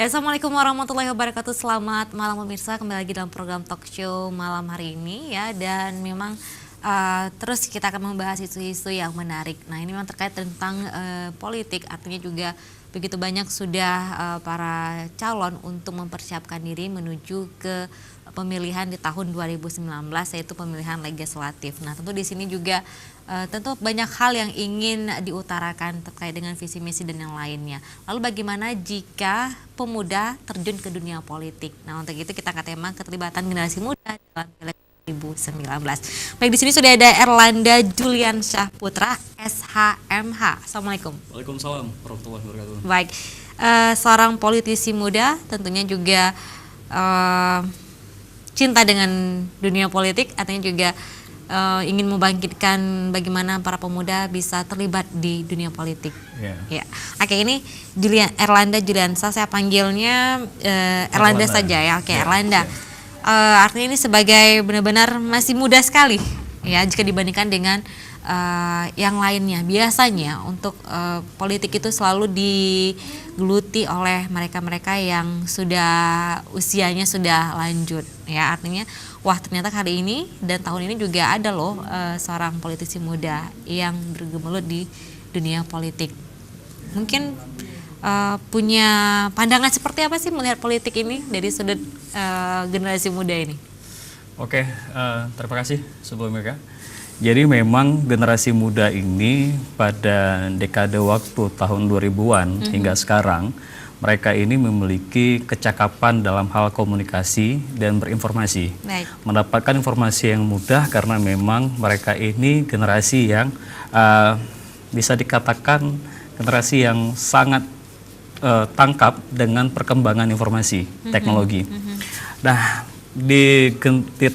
Assalamualaikum warahmatullahi wabarakatuh. Selamat malam pemirsa, kembali lagi dalam program talk show malam hari ini ya. Dan memang terus kita akan membahas isu-isu yang menarik. Nah, ini memang terkait tentang politik, artinya juga begitu banyak sudah para calon untuk mempersiapkan diri menuju ke pemilihan di tahun 2019, yaitu pemilihan legislatif. Nah, tentu di sini juga tentu banyak hal yang ingin diutarakan terkait dengan visi misi dan yang lainnya. Lalu bagaimana jika pemuda terjun ke dunia politik? Nah, untuk itu kita angkat tema keterlibatan generasi muda dalam pilek 2019. Baik, di sini sudah ada Erlanda Juliansyah Putra, SHMH. Assalamualaikum. Waalaikumsalam warahmatullahi wabarakatuh. Baik, seorang politisi muda, tentunya juga cinta dengan dunia politik, artinya juga ingin membangkitkan bagaimana para pemuda bisa terlibat di dunia politik. Ya. Oke, ini Erlanda Juliansyah, saya panggilnya Erlanda saja ya. Oke, Erlanda. Artinya ini sebagai benar-benar masih muda sekali ya jika dibandingkan dengan yang lainnya. Biasanya untuk politik itu selalu digeluti oleh mereka-mereka yang sudah usianya sudah lanjut ya. Artinya wah, ternyata hari ini dan tahun ini juga ada loh seorang politisi muda yang bergemuruh di dunia politik. Mungkin punya pandangan seperti apa sih melihat politik ini dari sudut generasi muda ini? Oke, terima kasih sebelumnya Kak. Jadi memang generasi muda ini pada dekade waktu tahun 2000-an hingga sekarang, mereka ini memiliki kecakapan dalam hal komunikasi dan berinformasi. Baik. Mendapatkan informasi yang mudah karena memang mereka ini generasi yang bisa dikatakan generasi yang sangat tangkap dengan perkembangan informasi teknologi. Nah, di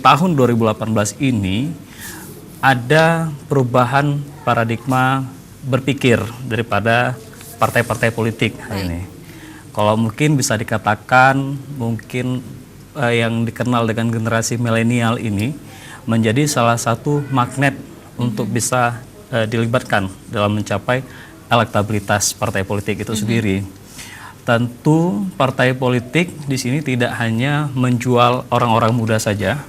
tahun 2018 ini ada perubahan paradigma berpikir daripada partai-partai politik hari ini. Kalau mungkin bisa dikatakan mungkin yang dikenal dengan generasi milenial ini menjadi salah satu magnet untuk bisa dilibatkan dalam mencapai elektabilitas partai politik itu sendiri. Tentu partai politik di sini tidak hanya menjual orang-orang muda saja.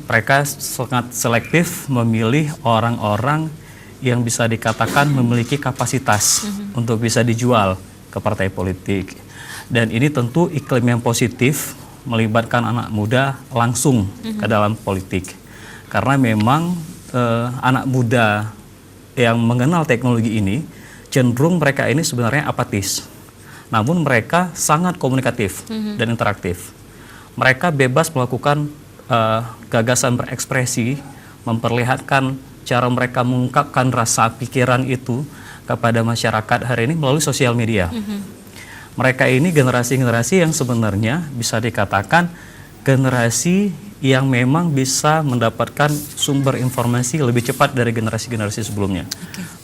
Mereka sangat selektif memilih orang-orang yang bisa dikatakan memiliki kapasitas untuk bisa dijual ke partai politik. Dan ini tentu iklim yang positif melibatkan anak muda langsung ke dalam politik. Karena memang anak muda yang mengenal teknologi ini cenderung mereka ini sebenarnya apatis. Namun mereka sangat komunikatif dan interaktif. Mereka bebas melakukan gagasan berekspresi, memperlihatkan cara mereka mengungkapkan rasa pikiran itu kepada masyarakat hari ini melalui sosial media. Mereka ini generasi-generasi yang sebenarnya bisa dikatakan generasi yang memang bisa mendapatkan sumber informasi lebih cepat dari generasi-generasi sebelumnya.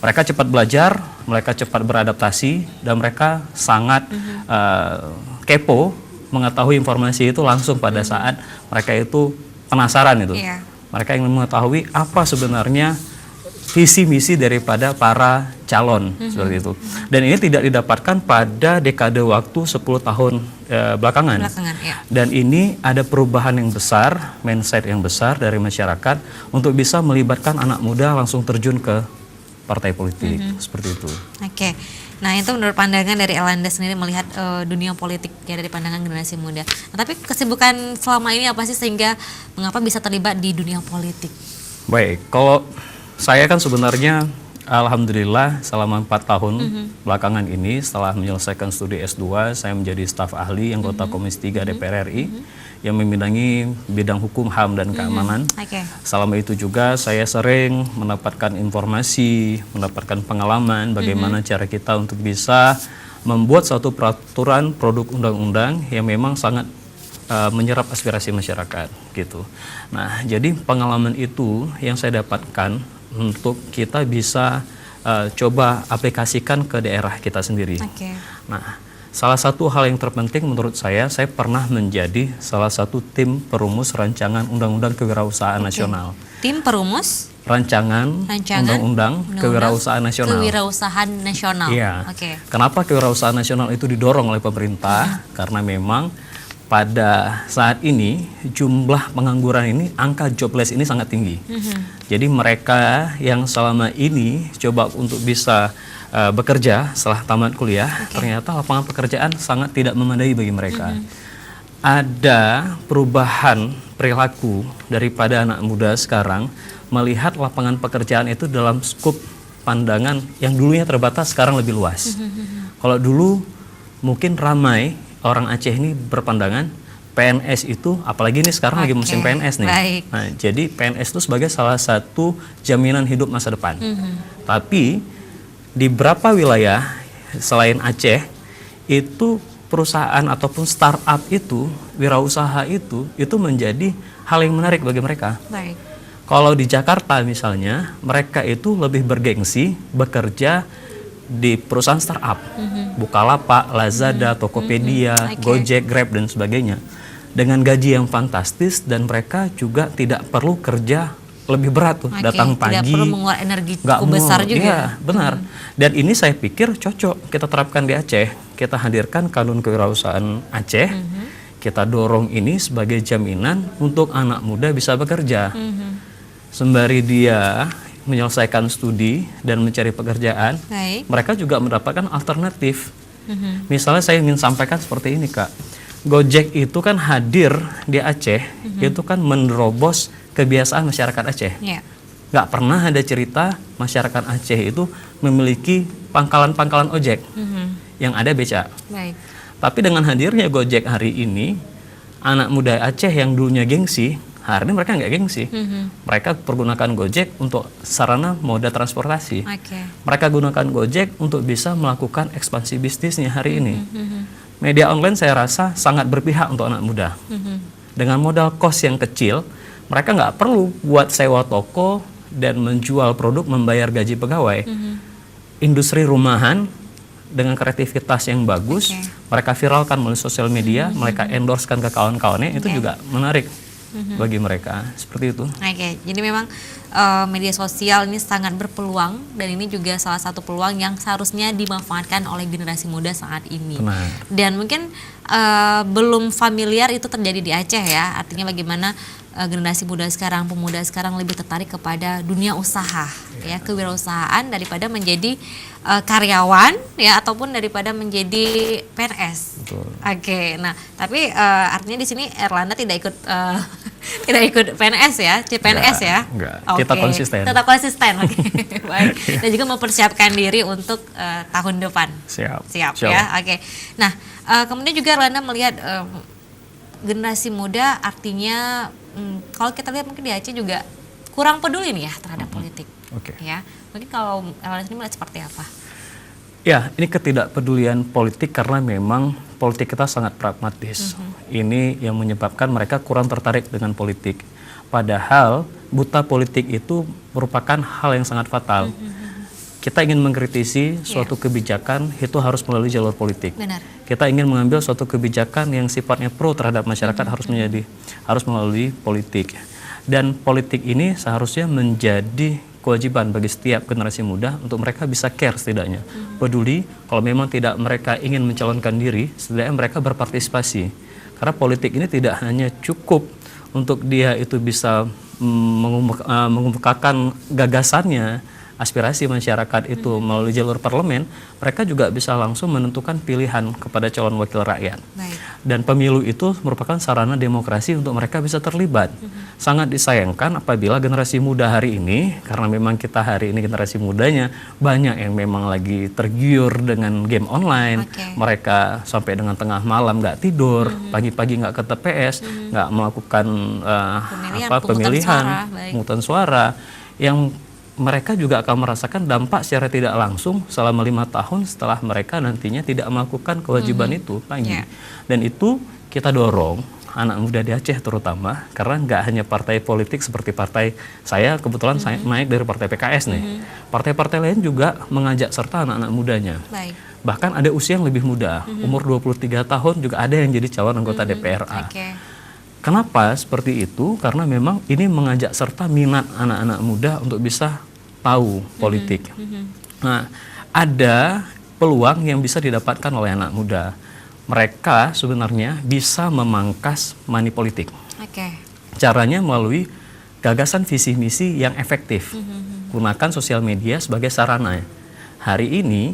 Mereka cepat belajar, mereka cepat beradaptasi, dan mereka sangat kepo mengetahui informasi itu langsung pada saat mereka itu penasaran itu. Mereka ingin mengetahui apa sebenarnya visi misi daripada para calon seperti itu. Dan ini tidak didapatkan pada dekade waktu 10 tahun belakangan. Dan ini ada perubahan yang besar, mindset yang besar dari masyarakat untuk bisa melibatkan anak muda langsung terjun ke partai politik seperti itu. Oke. Nah, itu menurut pandangan dari Erlanda sendiri melihat dunia politik ya dari pandangan generasi muda. Nah, tapi kesibukan selama ini apa sih sehingga mengapa bisa terlibat di dunia politik? Baik, kalau saya kan sebenarnya alhamdulillah selama 4 tahun belakangan ini setelah menyelesaikan studi S2, saya menjadi staf ahli anggota Komisi 3 DPR RI yang membidangi bidang hukum, HAM, dan keamanan. Selama itu juga saya sering mendapatkan informasi, mendapatkan pengalaman bagaimana cara kita untuk bisa membuat suatu peraturan produk undang-undang yang memang sangat menyerap aspirasi masyarakat gitu. Nah, jadi pengalaman itu yang saya dapatkan untuk kita bisa coba aplikasikan ke daerah kita sendiri. Nah, salah satu hal yang terpenting menurut saya pernah menjadi salah satu tim perumus rancangan undang-undang kewirausahaan nasional. Tim perumus rancangan undang-undang kewirausahaan nasional. Kewirausahaan nasional. Iya. Kenapa kewirausahaan nasional itu didorong oleh pemerintah? Karena memang pada saat ini jumlah pengangguran ini, angka jobless ini sangat tinggi. Jadi mereka yang selama ini coba untuk bisa bekerja setelah tamat kuliah, ternyata lapangan pekerjaan sangat tidak memadai bagi mereka. Ada perubahan perilaku daripada anak muda sekarang melihat lapangan pekerjaan itu dalam skup pandangan yang dulunya terbatas, sekarang lebih luas. Kalau dulu mungkin ramai orang Aceh ini berpandangan PNS itu, apalagi ini sekarang lagi musim PNS nih. Nah, jadi PNS itu sebagai salah satu jaminan hidup masa depan. Tapi di beberapa wilayah selain Aceh itu perusahaan ataupun startup itu, wirausaha itu menjadi hal yang menarik bagi mereka. Kalau di Jakarta misalnya, mereka itu lebih bergengsi bekerja di perusahaan startup, Bukalapak, Lazada, Tokopedia, Gojek, Grab dan sebagainya, dengan gaji yang fantastis, dan mereka juga tidak perlu kerja lebih berat tuh, datang pagi, tidak perlu mengeluarkan energi cukup besar juga. Iya, benar. Dan ini saya pikir cocok kita terapkan di Aceh. Kita hadirkan kanun kewirausahaan Aceh. Kita dorong ini sebagai jaminan untuk anak muda bisa bekerja. Sembari dia menyelesaikan studi dan mencari pekerjaan, mereka juga mendapatkan alternatif. Misalnya saya ingin sampaikan seperti ini, Kak. Gojek itu kan hadir di Aceh, itu kan menerobos kebiasaan masyarakat Aceh. Nggak pernah ada cerita masyarakat Aceh itu memiliki pangkalan-pangkalan ojek, yang ada beca. Tapi dengan hadirnya Gojek hari ini, anak muda Aceh yang dulunya gengsi, hari ini mereka nggak gengsi. Mereka pergunakan Gojek untuk sarana moda transportasi. Mereka gunakan Gojek untuk bisa melakukan ekspansi bisnisnya hari ini. Media online saya rasa sangat berpihak untuk anak muda. Dengan modal kos yang kecil, mereka nggak perlu buat sewa toko dan menjual produk, membayar gaji pegawai. Industri rumahan dengan kreativitas yang bagus, mereka viralkan melalui sosial media, mereka endorsekan ke kawan-kawannya, itu juga menarik bagi mereka, seperti itu. Jadi memang media sosial ini sangat berpeluang, dan ini juga salah satu peluang yang seharusnya dimanfaatkan oleh generasi muda saat ini. Dan mungkin belum familiar itu terjadi di Aceh ya, artinya bagaimana generasi muda sekarang, pemuda sekarang lebih tertarik kepada dunia usaha, ya, kewirausahaan daripada menjadi karyawan, ya, ataupun daripada menjadi PNS. Nah, tapi artinya di sini Erlanda tidak ikut tidak ikut PNS ya, CPNS ya? Enggak. Kita konsisten. Tetap konsisten, baik. Dan juga mempersiapkan diri untuk tahun depan. Siap ya, Nah, kemudian juga Erlanda melihat generasi muda, artinya kalau kita lihat mungkin di Aceh juga kurang peduli nih ya terhadap politik. Ya, mungkin kalau Erlanda sendiri melihat seperti apa? Ya, ini ketidakpedulian politik karena memang politik kita sangat pragmatis. Ini yang menyebabkan mereka kurang tertarik dengan politik. Padahal buta politik itu merupakan hal yang sangat fatal. Kita ingin mengkritisi suatu kebijakan, itu harus melalui jalur politik. Kita ingin mengambil suatu kebijakan yang sifatnya pro terhadap masyarakat, harus melalui politik. Dan politik ini seharusnya menjadi kewajiban bagi setiap generasi muda untuk mereka bisa care setidaknya. Peduli, kalau memang tidak mereka ingin mencalonkan diri, setidaknya mereka berpartisipasi. Karena politik ini tidak hanya cukup untuk dia itu bisa mengemukakan gagasannya, aspirasi masyarakat itu melalui jalur parlemen, mereka juga bisa langsung menentukan pilihan kepada calon wakil rakyat. Dan pemilu itu merupakan sarana demokrasi untuk mereka bisa terlibat. Sangat disayangkan apabila generasi muda hari ini, karena memang kita hari ini generasi mudanya banyak yang memang lagi tergiur dengan game online, mereka sampai dengan tengah malam nggak tidur, pagi-pagi nggak ke TPS, nggak melakukan pemilihan, pemungutan suara, yang mereka juga akan merasakan dampak secara tidak langsung selama 5 tahun setelah mereka nantinya tidak melakukan kewajiban itu lagi. Dan itu kita dorong anak muda di Aceh terutama, karena nggak hanya partai politik seperti partai saya, kebetulan saya naik dari partai PKS nih. Partai-partai lain juga mengajak serta anak-anak mudanya. Bahkan ada usia yang lebih muda, umur 23 tahun juga ada yang jadi calon anggota DPRA. Kenapa seperti itu? Karena memang ini mengajak serta minat anak-anak muda untuk bisa tahu politik. Nah, ada peluang yang bisa didapatkan oleh anak muda. Mereka sebenarnya bisa memangkas money politik. Caranya melalui gagasan visi misi yang efektif. Gunakan sosial media sebagai sarana. Hari ini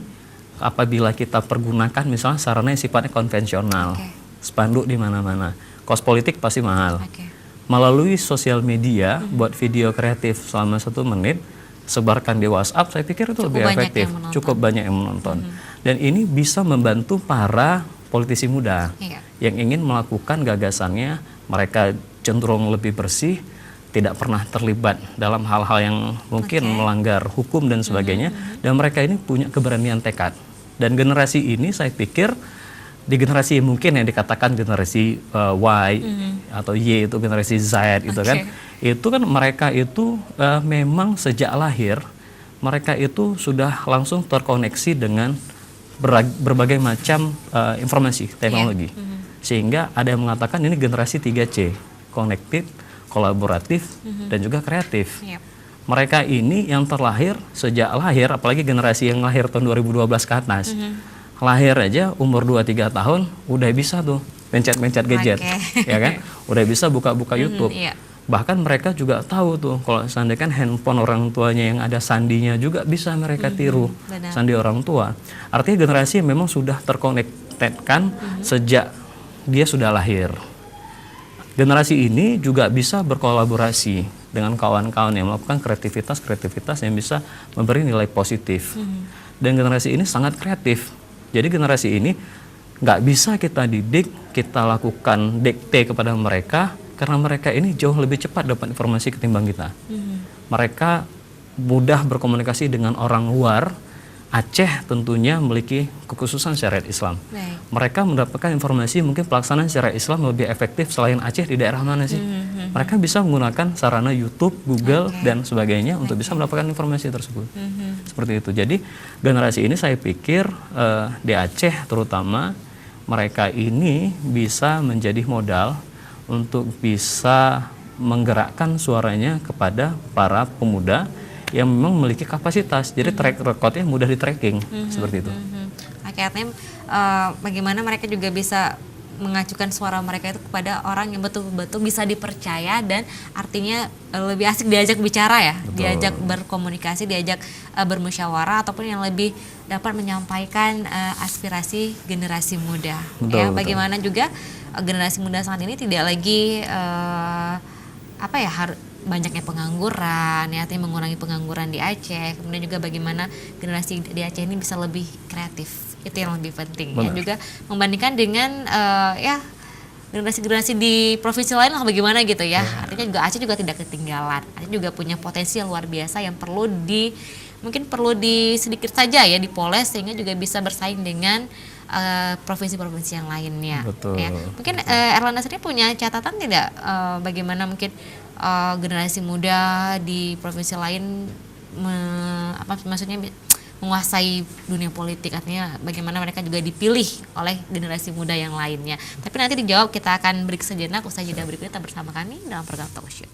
apabila kita pergunakan misalnya sarana yang sifatnya konvensional, spanduk di mana-mana, kos politik pasti mahal. Melalui sosial media, buat video kreatif selama 1 menit, sebarkan di WhatsApp, saya pikir itu lebih efektif. Cukup banyak yang menonton. Dan ini bisa membantu para politisi muda yang ingin melakukan gagasannya. Mereka cenderung lebih bersih, tidak pernah terlibat dalam hal-hal yang mungkin melanggar hukum dan sebagainya. Dan mereka ini punya keberanian tekad. Dan generasi ini saya pikir di generasi mungkin yang dikatakan generasi Y atau Y itu generasi Z itu kan, itu kan mereka itu memang sejak lahir mereka itu sudah langsung terkoneksi dengan berbagai macam informasi teknologi, sehingga ada yang mengatakan ini generasi 3C, connected, kolaboratif, dan juga kreatif. Mereka ini yang terlahir sejak lahir, apalagi generasi yang lahir tahun 2012 ke atas, lahir aja umur 2-3 tahun udah bisa tuh mencet-mencet gadget, ya kan? Udah bisa buka-buka YouTube. Bahkan mereka juga tahu tuh kalau seandainya kan handphone orang tuanya yang ada sandinya juga bisa mereka tiru sandi orang tua. Artinya generasi yang memang sudah terkonektedkan sejak dia sudah lahir. Generasi ini juga bisa berkolaborasi dengan kawan-kawan yang melakukan kreativitas yang bisa memberi nilai positif. Dan generasi ini sangat kreatif. Jadi generasi ini nggak bisa kita didik, kita lakukan dikte kepada mereka, karena mereka ini jauh lebih cepat dapat informasi ketimbang kita. Mereka mudah berkomunikasi dengan orang luar. Aceh tentunya memiliki kekhususan syariat Islam. Mereka mendapatkan informasi mungkin pelaksanaan syariat Islam lebih efektif selain Aceh di daerah mana sih? Mereka bisa menggunakan sarana YouTube, Google, dan sebagainya untuk bisa mendapatkan informasi tersebut. Seperti itu. Jadi generasi ini saya pikir di Aceh terutama mereka ini bisa menjadi modal untuk bisa menggerakkan suaranya kepada para pemuda yang memang memiliki kapasitas. Jadi track recordnya mudah di tracking seperti itu. Artinya bagaimana mereka juga bisa mengacukan suara mereka itu kepada orang yang betul-betul bisa dipercaya dan artinya lebih asik diajak bicara ya, diajak berkomunikasi, diajak bermusyawarah ataupun yang lebih dapat menyampaikan aspirasi generasi muda. Bagaimana juga generasi muda saat ini tidak lagi banyaknya pengangguran, ya, artinya mengurangi pengangguran di Aceh. Kemudian juga bagaimana generasi di Aceh ini bisa lebih kreatif, itu yang lebih penting. Ya, juga membandingkan dengan generasi-generasi di provinsi lain lah bagaimana gitu ya. Artinya juga Aceh juga tidak ketinggalan. Aceh juga punya potensi yang luar biasa yang mungkin perlu sedikit saja ya dipoles sehingga juga bisa bersaing dengan provinsi-provinsi yang lainnya. Ya. Mungkin Erlanda sendiri punya catatan tidak bagaimana mungkin generasi muda di provinsi lain menguasai dunia politik, artinya bagaimana mereka juga dipilih oleh generasi muda yang lainnya. Tapi nanti dijawab, kita akan break sejenak, usai jeda berikutnya tetap bersama kami dalam program Talk Show.